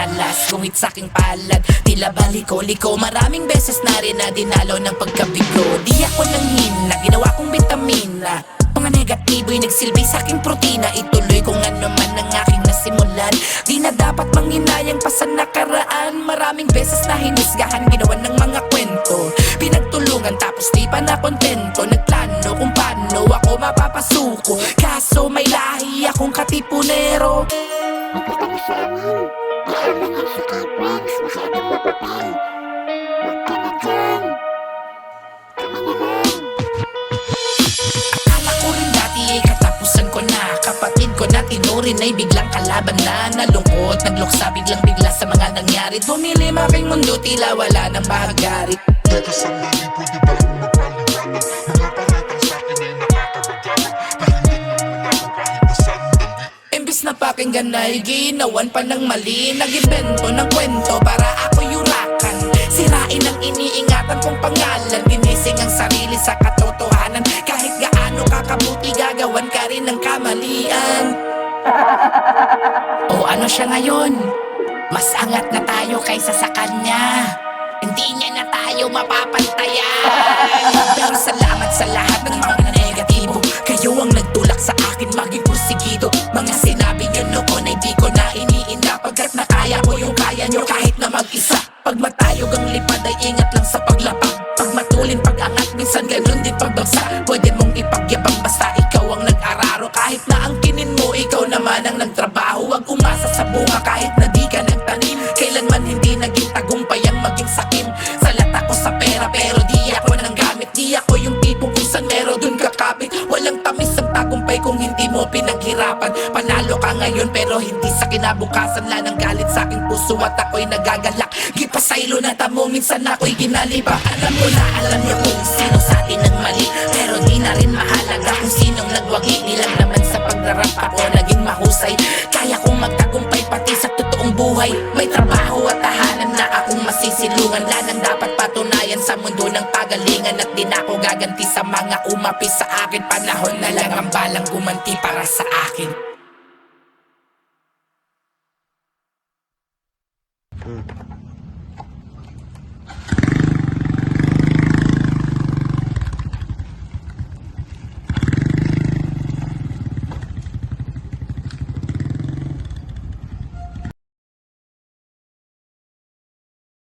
malas, gungit sa'king palad, tila baliko-liko. Maraming beses na rin na dinalo ng pagkabigo. Di ako nanghina, ginawa kong bitamina. Mga negatibo'y nagsilbi sa'king protina. Ituloy kung ano man ang aking nasimulan. Di na dapat manghinayang pa sa nakaraan. Maraming beses na hinisgahan, ginawan ng mga kwento. Pinagtulungan tapos di pa na kontento. Nagplano kung paano ako mapapasuko. Kaso may lahi akong katipunero. Napatang sa amin, baka mga sikipins, masyadong mapapil. Huwag ka na dyan, kami na lang. Akala ko rin dati ay katapusan ko na. Kapatid ko na tinurin ay biglang kalaban na. Nalungkot, nagluksa biglang-bigla sa mga nangyari. Tumilim aking mundo, tila wala ng bahagari. Teka sandali, pwede ba akong magpaliwanag? Mga paratang sa'kin ay nakakabagawag. Pakinggan mo muna ako kahit na sandali. Imbis na pakinggan ay ginawan pa ng mali. Nag-invento ng kwento para ako yurakan. Sirain ang iniingatan kong pangalan. Ginising ang sarili sa katotohanan. Kahit gaano kakabuti, gagawan ka rin ng kamalian. O ano siya ngayon? Mas angat na tayo kaysa sa kanya. Hindi niya na tayo mapapantayan. Pero salamat sa lahat ng mga negatibo. Kayo ang nagtulak sa akin maging porsigido. Mga sinabi nyo noon ay di ko na iniinda. Pagkat nakaya ko yung kaya nyo kahit na mag-isa. Pag matayog ang lipad ay ingat lang sa paglapag. Pag matulin pag-angat minsan ganun din pagbagsak. Pwede mong ipagyabang basta ikaw ang nag-araro. Kahit na ang kinin mo ikaw naman ang nagtrabaho. Huwag umasa sa bunga kahit na di ka nagtanim. Kailanman hindi naging tagumpay ang maging sakim. Salat ako sa pera pero di ako nang gamit. Di ako yung tipong kung saan meron dun kakapit. Walang tamis ang tagumpay kung hindi mo pinaghirapan. Panalo ka ngayon pero hindi sa kinabukasan. Lanang galit sa aking puso at ako'y nagagalak. Gipasaylo na tamo minsan ako'y ginaliba. Alam ko na alam niyo kung sino sa atin ang mali. Pero di na rin mahalaga kung sinong nagwagi. Nilang naman sa pagrarap ako naging mahusay. Kaya kong magtagumpay pati sa totoong buhay. May trabaho at tahanan na akong masisilungan. Lanang dapat patunayan sa mundo ng pagalingan. At di na ako gaganti sa mga umapi sa akin. Panahon na lang ang balang gumanti para sa akin.